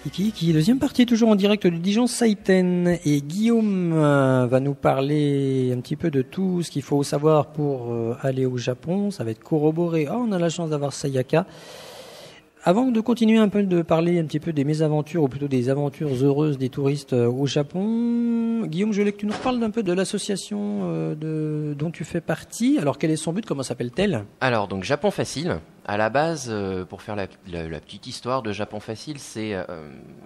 Iki, deuxième partie, toujours en direct du Dijon Saiten. Et Guillaume va nous parler un petit peu de tout ce qu'il faut savoir pour aller au Japon. Ça va être corroboré. Oh, on a la chance d'avoir Sayaka. Avant de continuer un peu de parler un petit peu des mésaventures, ou plutôt des aventures heureuses des touristes au Japon, Guillaume, je voulais que tu nous reparles un peu de l'association dont tu fais partie. Alors, quel est son but? Comment s'appelle-t-elle? Alors, donc Japon Facile. À la base, pour faire la petite histoire de Japon Facile, c'est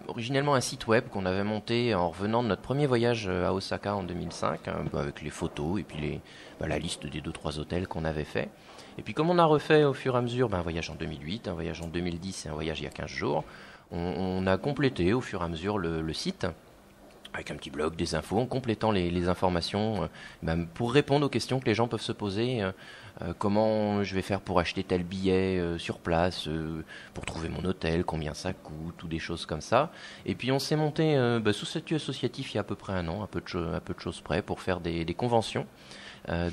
originellement un site web qu'on avait monté en revenant de notre premier voyage à Osaka en 2005, avec les photos et puis la liste des 2-3 hôtels qu'on avait fait. Et puis comme on a refait au fur et à mesure un voyage en 2008, un voyage en 2010 et un voyage il y a 15 jours, on a complété au fur et à mesure le site avec un petit blog, des infos, en complétant les informations pour répondre aux questions que les gens peuvent se poser. Comment je vais faire pour acheter tel billet sur place, pour trouver mon hôtel, combien ça coûte, ou des choses comme ça. Et puis on s'est monté sous statut associatif il y a à peu près un an, à peu de choses près, pour faire des conventions.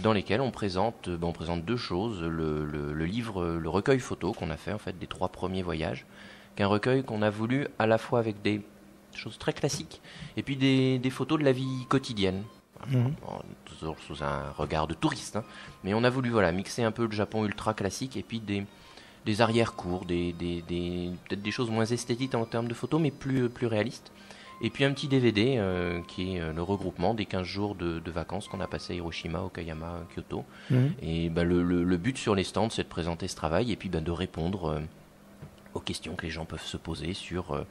Dans lesquelles on présente deux choses, le livre, le recueil photo qu'on a fait en fait des 3 premiers voyages, qu'un recueil qu'on a voulu à la fois avec des choses très classiques et puis des photos de la vie quotidienne, toujours sous un regard de touriste, hein. Mais on a voulu mixer un peu le Japon ultra classique et puis des arrière-cours, peut-être des choses moins esthétiques en termes de photos mais plus réalistes. Et puis un petit DVD qui est le regroupement des 15 jours de vacances qu'on a passé à Hiroshima, Okayama, Kyoto. Et le but sur les stands, c'est de présenter ce travail et puis de répondre aux questions que les gens peuvent se poser sur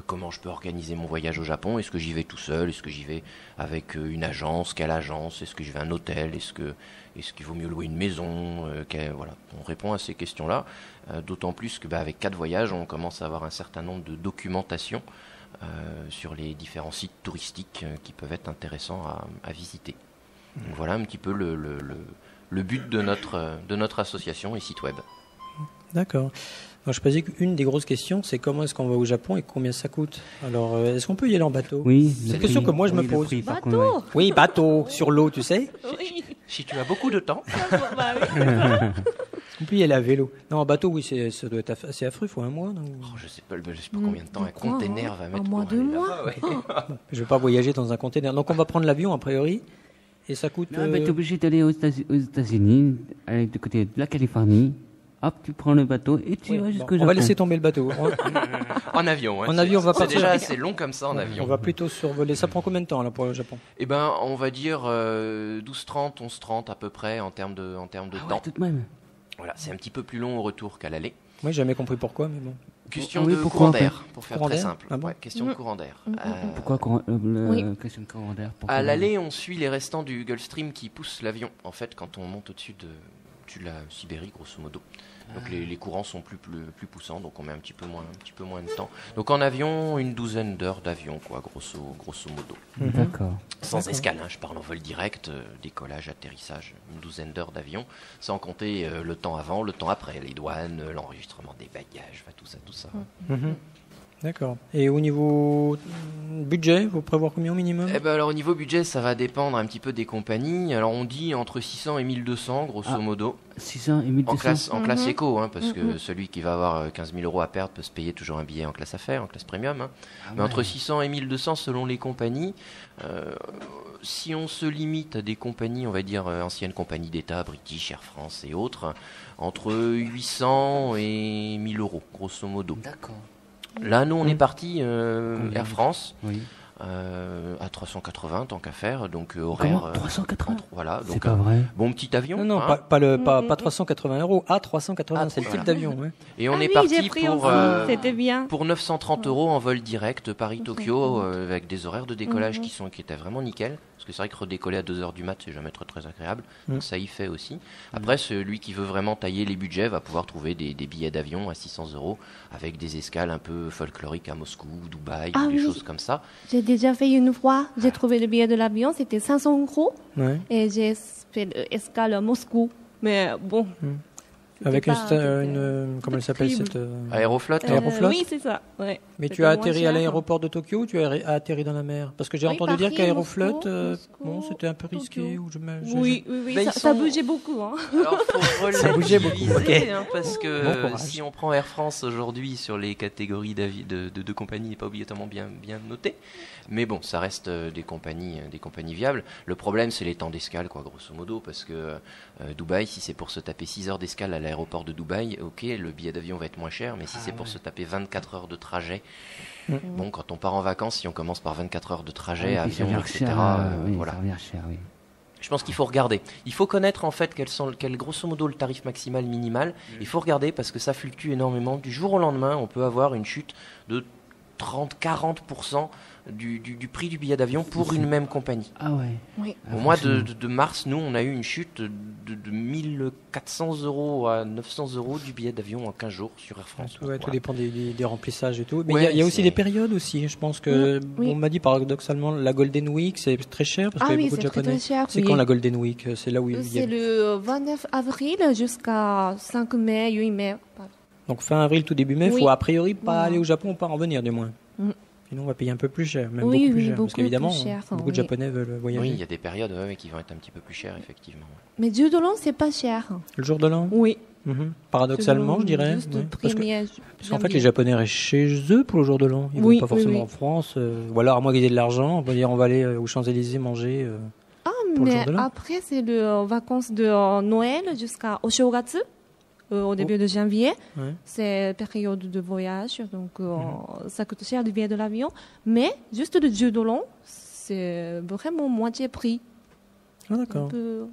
comment je peux organiser mon voyage au Japon. Est-ce que j'y vais tout seul? Est-ce que j'y vais avec une agence? Quelle agence? Est-ce que j'y vais à un hôtel? Est-ce qu'il vaut mieux louer une maison? Voilà. On répond à ces questions-là. D'autant plus qu'avec 4 voyages, on commence à avoir un certain nombre de documentation sur les différents sites touristiques qui peuvent être intéressants à visiter. Donc voilà un petit peu le but de notre association et site web. D'accord. Alors, je posais qu'une des grosses questions, c'est comment est-ce qu'on va au Japon et combien ça coûte? Alors, est-ce qu'on peut y aller en bateau? Oui. C'est une question que moi je me pose. Bateau? Oui, bateau, sur l'eau, tu sais. Oui. Si tu as beaucoup de temps. On peut y aller à vélo. Non, en bateau, oui, ça doit être assez affreux, il faut un mois. Je sais pas combien de temps un container va mettre. Un mois, 2 mois. Je ne vais pas voyager dans un container. Donc on va prendre l'avion, a priori, et ça coûte... Non, mais t'es obligé d'aller aux États-Unis, aller du côté de la Californie. Hop, tu prends le bateau et tu vas jusqu'au Japon. On va laisser tomber le bateau. En avion. En avion, on va partir. C'est déjà assez long comme ça en avion. On va plutôt survoler. Ça prend combien de temps là pour le Japon? Eh ben, on va dire 12h30, 11h30 à peu près en termes de temps. Ouais, tout de même. Voilà, c'est un petit peu plus long au retour qu'à l'aller. Moi, j'ai jamais compris pourquoi, mais bon. Question de courant d'air, pour faire très simple. Ah bon, question de courant d'air. Pourquoi question de courant d'air? À l'aller, on suit les restants du Gulfstream qui poussent l'avion. En fait, quand on monte au-dessus de la Sibérie, grosso modo. Donc les courants sont plus poussants, donc on met un petit peu moins de temps. Donc en avion, une 12aine d'heures d'avion, quoi, grosso modo. D'accord. Sans escale, hein, je parle en vol direct, décollage, atterrissage, une 12aine d'heures d'avion, sans compter le temps avant, le temps après, les douanes, l'enregistrement des bagages, tout ça. D'accord. Et au niveau budget, vous prévoyez combien au minimum? Alors au niveau budget, ça va dépendre un petit peu des compagnies. Alors on dit entre 600 et 1200 grosso modo. 600 et 1200 en classe éco, hein, parce que celui qui va avoir 15 000 euros à perdre peut se payer toujours un billet en classe affaires, en classe premium. Hein. Mais entre 600 et 1200 selon les compagnies. Si on se limite à des compagnies, on va dire anciennes compagnies d'État, British, Air France et autres, entre 800 et 1000 euros grosso modo. D'accord. Là, nous, on est parti Air France à 380 tant qu'à faire, donc horaire. 380 voilà, donc c'est pas vrai. Bon petit avion. Non, hein. pas 380 euros, à 380, c'est le type d'avion. Ouais. Et on est parti c'était bien. pour 930 euros en vol direct Paris-Tokyo avec des horaires de décollage qui étaient vraiment nickel. Parce que c'est vrai que redécoller à 2h du mat, c'est jamais très agréable. Donc ça y fait aussi. Après, celui qui veut vraiment tailler les budgets va pouvoir trouver des billets d'avion à 600 euros avec des escales un peu folkloriques à Moscou, Dubaï, des choses comme ça. J'ai déjà fait une fois, j'ai trouvé le billet de l'avion, c'était 500 euros. Ouais. Et j'ai fait l'escale à Moscou. Mais bon, Avec pas- comment elle s'appelle cette Aéroflot. Aéroflot. Oui, c'est ça. Ouais. Mais C'était tu as moins atterri à cher. l'aéroport de Tokyo ou tu as atterri dans la mer? Parce que j'ai Oui, entendu dire Paris, qu'Aéroflot, Moscou, bon, c'était un peu risqué. Tokyo. Ou Oui, Ben, ça, ils ça sont- bougeait beaucoup. Hein. Alors, faut Ça bougeait beaucoup, relativiser, ok. hein, parce Bon que courage. si on prend Air France aujourd'hui sur les catégories de compagnies, n'est pas obligatoirement bien notées. Mais bon, ça reste des compagnies viables. Le problème, c'est les temps d'escale, quoi, grosso modo, parce que Dubaï, si c'est pour se taper 6 heures d'escale à l'aéroport de Dubaï, ok, le billet d'avion va être moins cher, mais si c'est pour se taper 24 heures de trajet, bon, quand on part en vacances, si on commence par 24 heures de trajet, Ah, et puis ça avion, revient etc., cher, oui, voilà. ça revient cher, oui. Je pense qu'il faut regarder. Il faut connaître en fait quel grosso modo le tarif maximal minimal. Il faut regarder parce que ça fluctue énormément. Du jour au lendemain, on peut avoir une chute de 30-40% du prix du billet d'avion pour une même compagnie. Ah ouais. Oui. Ah, Au mois franchement. de mars, nous, on a eu une chute de 1400 € à 900 € du billet d'avion en 15 jours sur Air France. Tout Voilà. dépend des remplissages et tout. Mais Ouais, il y a aussi c'est- des périodes aussi. Je pense que oui. on m'a dit paradoxalement la Golden Week c'est très cher parce Ah qu'il y a oui, beaucoup de c'est très, Japonais. très cher. C'est oui. quand la Golden Week? C'est là où il y a... C'est le 29 avril jusqu'à 5 mai, 8 mai. Donc fin avril, tout début mai, il Oui. faut a priori pas Voilà. aller au Japon, pas en venir du moins. Mm. Sinon on va payer un peu plus cher, même Oui, beaucoup plus oui, cher. Parce beaucoup qu'évidemment, plus cher, beaucoup de oui. Japonais veulent voyager. Oui, il y a des périodes qui vont être un petit peu plus chères, effectivement. Mais 10 $, c'est pas cher. Le jour de l'an. Oui. Paradoxalement, je dirais. Juste ouais. Parce que- premier Parce qu'en fait, janvier. les Japonais restent chez eux pour le jour de l'an. Ils Oui, vont pas oui, forcément oui. en France. Ou alors, à moins qu'ils aient de l'argent, on va dire on va aller aux Champs-Élysées manger. Ah, pour le mais jour de l'an. après, c'est les vacances de Noël jusqu'à Oshogatsu, au début de janvier. Ouais. C'est période de voyage, donc ça coûte cher le billet de l'avion. Mais juste le 10 $, c'est vraiment moitié prix. Ah, Un d'accord. peu-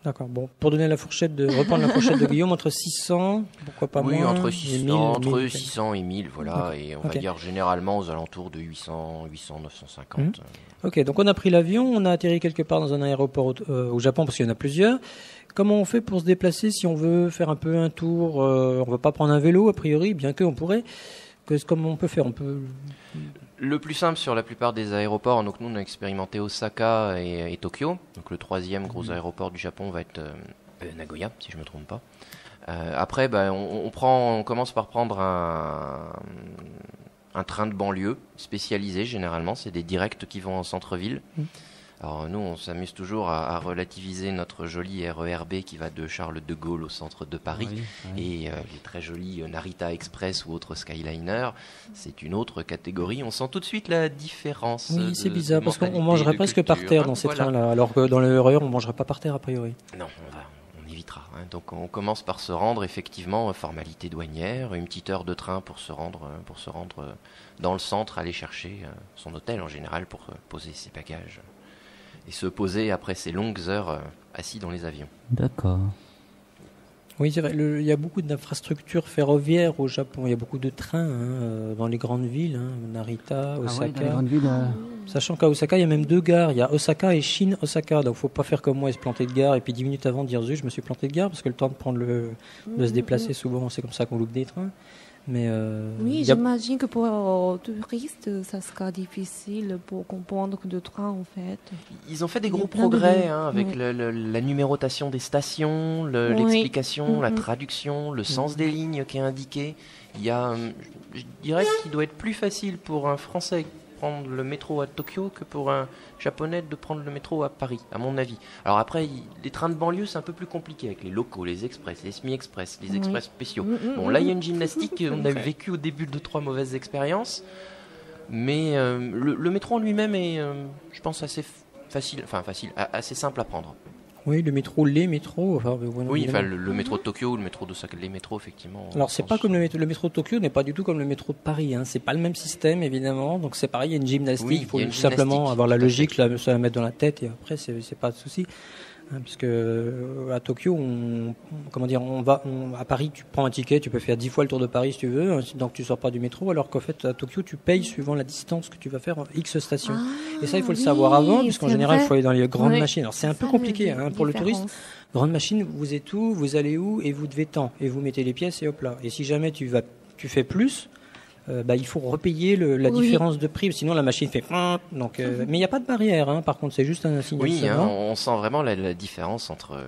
D'accord. Bon, pour donner reprendre la fourchette de Guillaume, entre 600, pourquoi pas Oui, moins, entre et 600, 1000, entre 1000. 600 et 1000, voilà, et on Ok. va dire généralement aux alentours de 800, 950. Ok, donc on a pris l'avion, on a atterri quelque part dans un aéroport au Japon parce qu'il y en a plusieurs. Comment on fait pour se déplacer si on veut faire un peu un tour On va pas prendre un vélo a priori, bien que on pourrait. Comment on peut faire On peut. Le plus simple sur la plupart des aéroports, donc nous on a expérimenté Osaka et Tokyo, donc le troisième gros aéroport du Japon va être Nagoya, si je me trompe pas. Après, on commence par prendre un train de banlieue spécialisé généralement, c'est des directs qui vont en centre-ville. Alors nous, on s'amuse toujours à relativiser notre joli RERB qui va de Charles de Gaulle au centre de Paris Oui, oui. et les très jolis Narita Express ou autres Skyliner. C'est une autre catégorie. On sent tout de suite la différence. Oui, c'est de bizarre parce qu'on mentalité, mangerait de presque par culture, terre hein, dans ces voilà. trains-là, alors que dans le RER on mangerait pas par terre a priori. Non, on évitera. Hein. Donc on commence par se rendre effectivement formalité douanière, une petite heure de train pour se rendre dans le centre, aller chercher son hôtel en général pour poser ses bagages et se poser après ces longues heures assis dans les avions. D'accord. Oui, c'est vrai. Il y a beaucoup d'infrastructures ferroviaires au Japon. Il y a beaucoup de trains dans les grandes villes, Narita, Ah ouais, Osaka. dans les grandes villes, Sachant qu'à Osaka, il y a même 2 gares. Il y a Osaka et Shin-Osaka. Donc, faut pas faire comme moi et se planter de gare. Et puis 10 minutes avant dire zut, je me suis planté de gare parce que le temps de prendre de se déplacer, souvent, c'est comme ça qu'on loupe des trains. Mais Oui, il y a- j'imagine que pour touristes, ça sera difficile pour comprendre le train, en fait. Ils ont fait des Il y a gros plein de progrès lignes. avec Ouais. la numérotation des stations, Oui. l'explication, la Mhm. traduction, le sens des lignes qui est indiqué. Il y a, je dirais qu'il doit être plus facile pour un Français de prendre le métro à Tokyo que pour un Japonais de prendre le métro à Paris, à mon avis. Alors après, les trains de banlieue, c'est un peu plus compliqué avec les locaux, les express, les semi-express, les Oui. express spéciaux. Mhm, Bon, mhm. là, il y a une gymnastique. On a vécu au début 2-3 mauvaises expériences. Mais le métro en lui-même est, je pense, assez assez simple à prendre. Oui, le métro, les métros. Enfin, Oui, évidemment. enfin, le métro de Tokyo ou le métro d'Osaka, les métros, effectivement. Alors c'est pas comme le métro de Tokyo n'est pas du tout comme le métro de Paris. C'est pas le même système évidemment. Donc c'est pareil, il y a une gymnastique. Oui, il faut il y a une simplement gymnastique, avoir la tout à logique, fait. se la mettre dans la tête et après c'est pas de souci. Puisque à Tokyo, à Paris, tu prends un ticket, tu peux faire 10 fois le tour de Paris si tu veux, donc tu sors pas du métro. Alors qu'en fait à Tokyo, tu payes suivant la distance que tu vas faire X stations. Et ça, il faut le savoir avant, puisqu'en c'est général, il vrai. faut aller dans les grandes Oui. machines. Alors c'est un peu Ça, compliqué la pour le touriste. différence. Grande machine, vous êtes où, vous allez où et vous devez tant. Et vous mettez les pièces et hop là. Et si jamais tu fais plus, il faut repayer la Oui. différence de prix. Sinon la machine fait. Donc, mais il n'y a pas de barrière. Par contre, c'est juste un signal. Oui, sonore. on sent vraiment la différence entre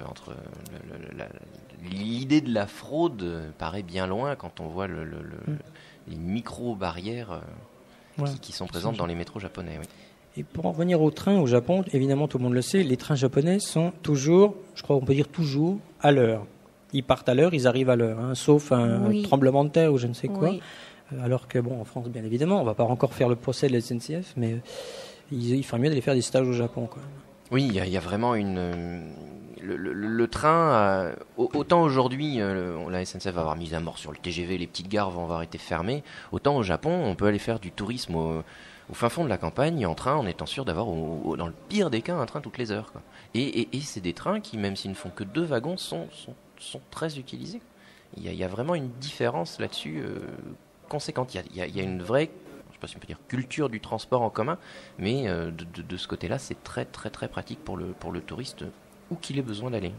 l'idée de la fraude paraît bien loin quand on voit les micro-barrières Voilà. qui sont présentes dans les métros japonais. Oui. Et pour en revenir aux trains au Japon, évidemment tout le monde le sait, les trains japonais sont toujours, je crois qu'on peut dire toujours, à l'heure. Ils partent à l'heure, ils arrivent à l'heure, hein, sauf un Oui. tremblement de terre ou je ne sais quoi. Oui. Alors que, bon, en France, bien évidemment, on va pas encore faire le procès de la SNCF, mais il ferait mieux d'aller faire des stages au Japon, quoi. Oui, il y a vraiment le train, autant aujourd'hui, la SNCF va avoir mis à mort sur le TGV, les petites gares vont avoir été fermées, autant au Japon, on peut aller faire du tourisme au fin fond de la campagne, en train, en étant sûr d'avoir, dans le pire des cas, un train toutes les heures, quoi. Et c'est des trains qui, même s'ils ne font que 2 wagons, sont très utilisés. Il y a vraiment une différence là-dessus conséquente. Il y a une vraie, je sais pas si on peut dire, culture du transport en commun, mais de ce côté-là, c'est très très très pratique pour le touriste, où qu'il ait besoin d'aller.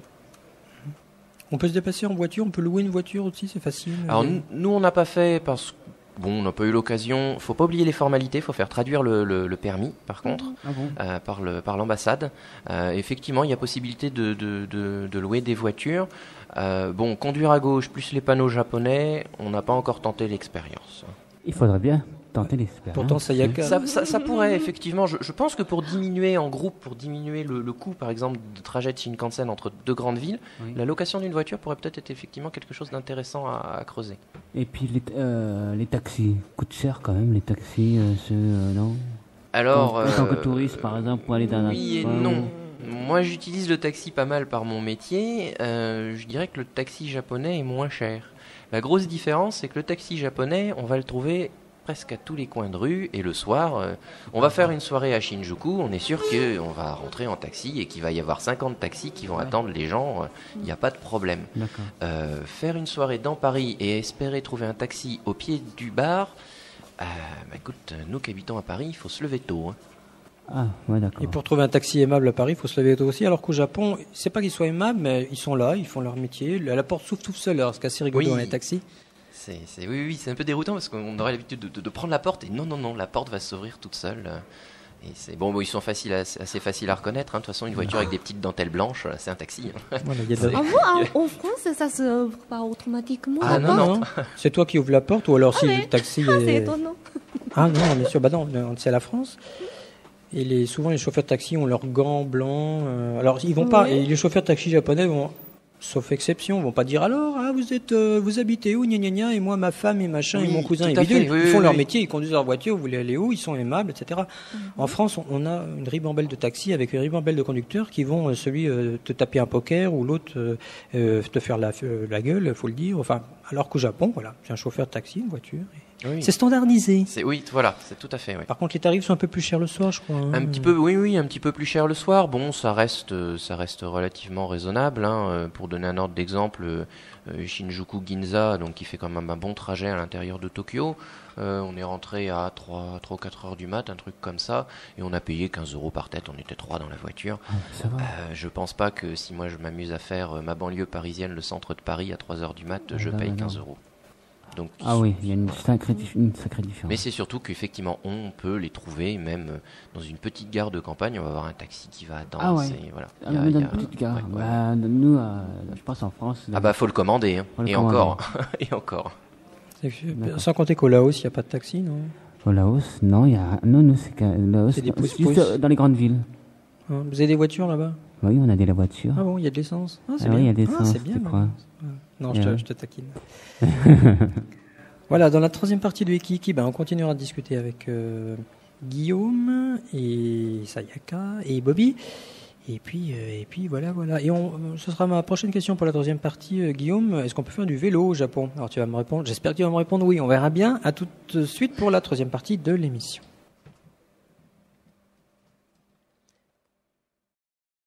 On peut se déplacer en voiture, on peut louer une voiture aussi, c'est facile. Alors nous, on n'a pas fait parce que bon, on n'a pas eu l'occasion. Faut pas oublier les formalités. Faut faire traduire le permis, par contre, par l'ambassade. Effectivement, il y a possibilité de louer des voitures. Bon, conduire à gauche plus les panneaux japonais, on n'a pas encore tenté l'expérience. Il faudrait bien tenter l'expérience. Pourtant, Sayaka. Ça pourrait effectivement. Je pense que pour diminuer en groupe, pour diminuer le coût, par exemple, de trajet de Shinkansen entre 2 grandes villes, Oui. la location d'une voiture pourrait peut-être être effectivement quelque chose d'intéressant à creuser. Et puis les taxis coûtent cher quand même, les taxis, non? Alors, En tant que touriste, par exemple, pour aller dans oui et non. Moi, j'utilise le taxi pas mal par mon métier. Je dirais que le taxi japonais est moins cher. La grosse différence, c'est que le taxi japonais, on va le trouver presque à tous les coins de rue. Et le soir, on va faire une soirée à Shinjuku. On est sûr qu'on va rentrer en taxi et qu'il va y avoir 50 taxis qui vont attendre les gens. Il n'y a pas de problème. D'accord. Faire une soirée dans Paris et espérer trouver un taxi au pied du bar, écoute, nous qui habitons à Paris, il faut se lever tôt. Hein. Ah, ouais, d'accord. Et pour trouver un taxi aimable à Paris, il faut se lever tôt aussi. Alors qu'au Japon, c'est pas qu'ils soient aimables, mais ils sont là, ils font leur métier. La porte s'ouvre tout seul, alors c'est assez rigolo Oui. dans les taxis. Oui, c'est un peu déroutant parce qu'on aurait l'habitude de prendre la porte et non, la porte va s'ouvrir toute seule. Et c'est bon, ils sont assez faciles à reconnaître. Hein. De toute façon, une voiture avec des petites dentelles blanches, c'est un taxi. Hein. Voilà, il y a de la- Ah bon, en France, ça se ouvre pas automatiquement. Ah, la non, porte non, c'est toi qui ouvres la porte ou alors si mais- le taxi Ah, c'est est... étonnant. Ah non, bien sûr, bah non, c'est la France. Et souvent les chauffeurs de taxi ont leurs gants blancs. Alors ils vont pas. Oui. Et les chauffeurs de taxi japonais vont, sauf exception, vont pas dire alors vous habitez où, gna gna gna, et moi ma femme et machin Oui, et mon cousin tout et à fait, bidule. oui, Ils font oui, leur oui. métier, ils conduisent leur voiture. Vous voulez aller où? Ils sont aimables, etc. En France, on a une ribambelle de taxis avec une ribambelle de conducteurs qui vont celui te taper un poker ou l'autre te faire la gueule, faut le dire. Enfin, alors qu'au Japon, voilà, c'est un chauffeur de taxi, une voiture. Oui. C'est standardisé. Oui, voilà, c'est tout à fait. Oui. Par contre, les tarifs sont un peu plus chers le soir, je crois. Hein. Un petit peu, oui, un petit peu plus cher le soir. Bon, ça reste relativement raisonnable. Hein. Pour donner un ordre d'exemple, Shinjuku Ginza, donc qui fait quand même un bon trajet à l'intérieur de Tokyo. On est rentré à 3 ou 4 heures du mat, un truc comme ça, et on a payé 15 € par tête. On était 3 dans la voiture. Ah, ça va. Je pense pas que si moi je m'amuse à faire ma banlieue parisienne, le centre de Paris à 3 heures du mat, je non, paye non. 15 €. Donc, Ah oui, il y a une sacrée différence. mais c'est surtout qu'effectivement, on peut les trouver même dans une petite gare de campagne. On va avoir un taxi qui va attendre. Ah ouais. Voilà. Ah, mais dans une petite gare. ouais, ouais. Bah, nous, je pense en France. Ah bah faut le commander. Hein. Faut le Et commander. encore. Et encore. C'est- Sans compter qu'au Laos, il n'y a pas de taxi, non? Au Laos, non, il y a. Non, nous, c'est Laos. C'est des c'est pousse-pousse. juste dans les grandes villes. Hein, vous avez des voitures là-bas? Oui, on a des voitures. Ah bon, il y a de l'essence. Ah, c'est Ah oui, bien. il y a des Ah, essence, c'est bien. tu bah. crois. Non, Yeah. je te taquine. Voilà, dans la troisième partie de Ikiki, on continuera de discuter avec Guillaume et Sayaka et Bobby. Et puis voilà. Et ce sera ma prochaine question pour la troisième partie, Guillaume. Est-ce qu'on peut faire du vélo au Japon? Alors tu vas me répondre. J'espère que tu vas me répondre oui. On verra bien. À tout de suite pour la troisième partie de l'émission.